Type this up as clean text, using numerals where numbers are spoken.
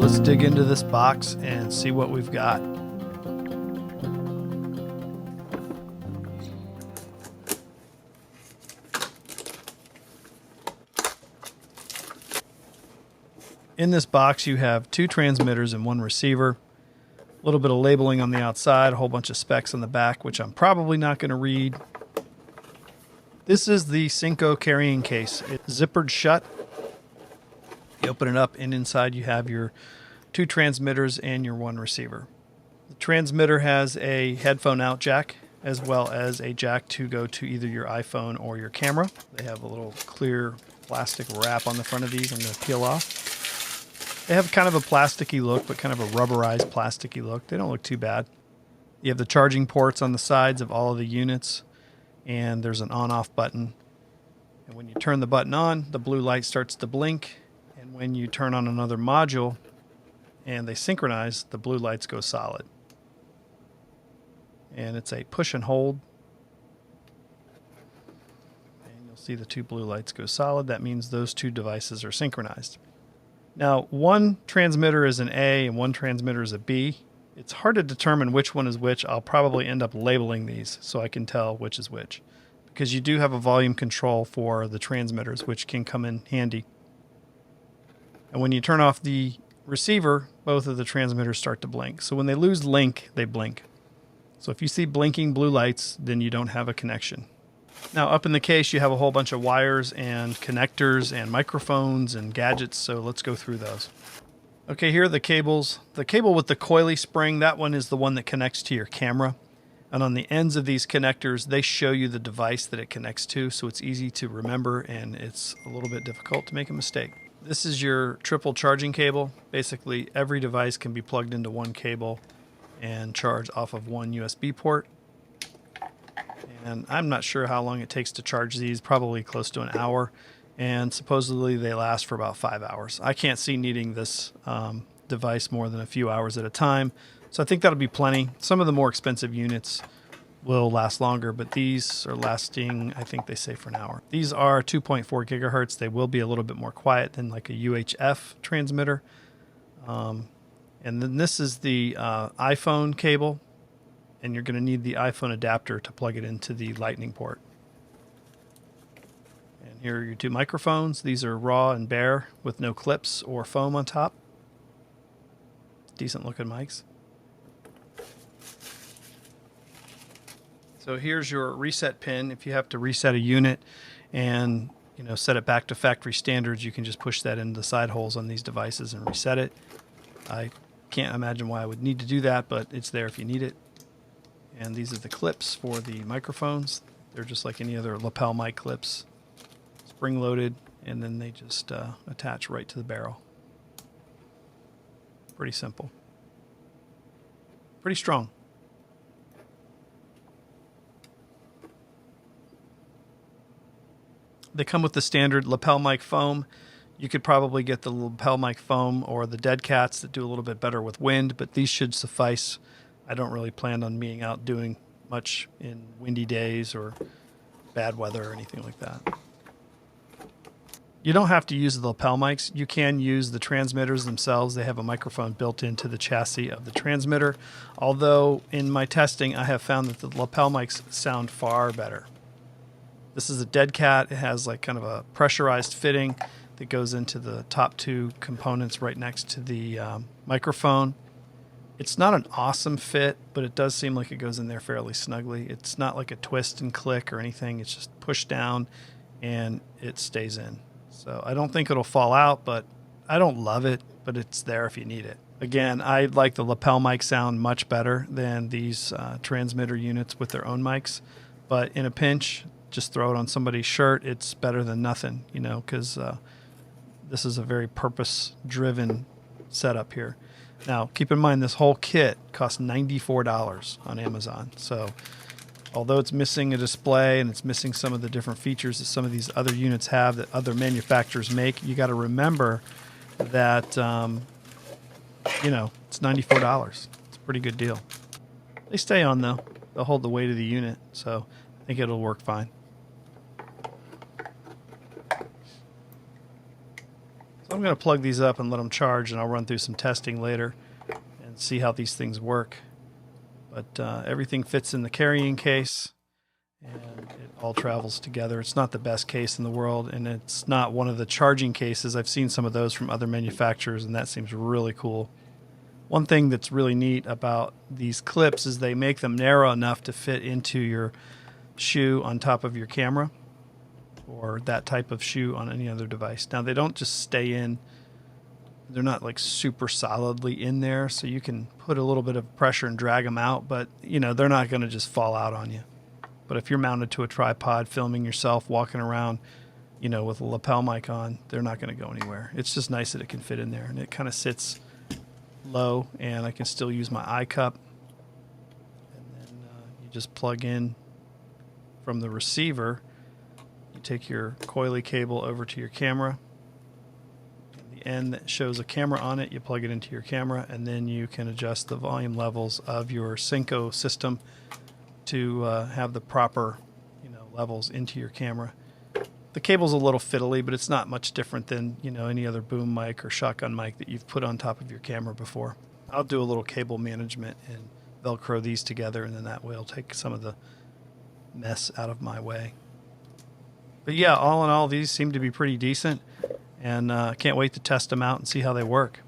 let's dig into this box and see what we've got. In this box, you have 2 transmitters and 1 receiver. A little bit of labeling on the outside, a whole bunch of specs on the back, which I'm probably not going to read. This is the Synco carrying case. It's zippered shut. You open it up, and inside you have your 2 transmitters and your 1 receiver. The transmitter has a headphone out jack, as well as a jack to go to either your iPhone or your camera. They have a little clear plastic wrap on the front of these I'm going to peel off. They have kind of a plasticky look, but kind of a rubberized plasticky look. They don't look too bad. You have the charging ports on the sides of all of the units, and there's an on-off button. And when you turn the button on, the blue light starts to blink. And when you turn on another module and they synchronize, the blue lights go solid. And it's a push and hold. And you'll see the 2 blue lights go solid. That means those 2 devices are synchronized. Now, 1 transmitter is an A and 1 transmitter is a B. It's hard to determine which one is which. I'll probably end up labeling these so I can tell which is which, because you do have a volume control for the transmitters, which can come in handy. And when you turn off the receiver, both of the transmitters start to blink. So when they lose link, they blink. So if you see blinking blue lights, then you don't have a connection. Now, up in the case, you have a whole bunch of wires and connectors and microphones and gadgets, so let's go through those. Okay, here are the cables. The cable with the coily spring, that one is the one that connects to your camera. And on the ends of these connectors, they show you the device that it connects to, so it's easy to remember, and it's a little bit difficult to make a mistake. This is your triple charging cable. Basically, every device can be plugged into one cable and charged off of 1 USB port. And I'm not sure how long it takes to charge these, probably close to an hour. And supposedly they last for about 5 hours. I can't see needing this device more than a few hours at a time. So I think that'll be plenty. Some of the more expensive units will last longer, but these are lasting, I think they say, for an hour. These are 2.4 gigahertz. They will be a little bit more quiet than like a UHF transmitter. And then this is the iPhone cable. And you're going to need the iPhone adapter to plug it into the lightning port. And here are your 2 microphones. These are raw and bare with no clips or foam on top. Decent looking mics. So here's your reset pin. If you have to reset a unit and set it back to factory standards, you can just push that into the side holes on these devices and reset it. I can't imagine why I would need to do that, but it's there if you need it. And these are the clips for the microphones. They're just like any other lapel mic clips, spring-loaded, and then they just attach right to the barrel. Pretty simple. Pretty strong. They come with the standard lapel mic foam. You could probably get the lapel mic foam or the dead cats that do a little bit better with wind, but these should suffice. I don't really plan on being out doing much in windy days or bad weather or anything like that. You don't have to use the lapel mics. You can use the transmitters themselves. They have a microphone built into the chassis of the transmitter. Although in my testing, I have found that the lapel mics sound far better. This is a dead cat. It has like kind of a pressurized fitting that goes into the top 2 components right next to the microphone. It's not an awesome fit, but it does seem like it goes in there fairly snugly. It's not like a twist and click or anything. It's just pushed down and it stays in. So I don't think it'll fall out, but I don't love it, but it's there if you need it. Again, I like the lapel mic sound much better than these transmitter units with their own mics. But in a pinch, just throw it on somebody's shirt. It's better than nothing, because this is a very purpose-driven setup here. Now, keep in mind, this whole kit costs $94 on Amazon. So although it's missing a display and it's missing some of the different features that some of these other units have that other manufacturers make, you got to remember that, it's $94. It's a pretty good deal. They stay on, though. They'll hold the weight of the unit, so I think it'll work fine. So I I'm going to plug these up and let them charge, and I'll run through some testing later and see how these things work. But everything fits in the carrying case, and it all travels together. It's not the best case in the world, and it's not one of the charging cases. I've seen some of those from other manufacturers, and that seems really cool. One thing that's really neat about these clips is they make them narrow enough to fit into your shoe on top of your camera, or that type of shoe on any other device. Now, they don't just stay in. They're not like super solidly in there, so you can put a little bit of pressure and drag them out, but they're not going to just fall out on you. But if you're mounted to a tripod, filming yourself, walking around, with a lapel mic on, they're not going to go anywhere. It's just nice that it can fit in there, and it kind of sits low, and I can still use my eye cup. And then you just plug in from the receiver. You take your coily cable over to your camera. And the end that shows a camera on it, you plug it into your camera, and then you can adjust the volume levels of your Synco system to have the proper levels into your camera. The cable's a little fiddly, but it's not much different than any other boom mic or shotgun mic that you've put on top of your camera before. I'll do a little cable management and Velcro these together, and then that way I'll take some of the mess out of my way. But yeah, all in all, these seem to be pretty decent, and can't wait to test them out and see how they work.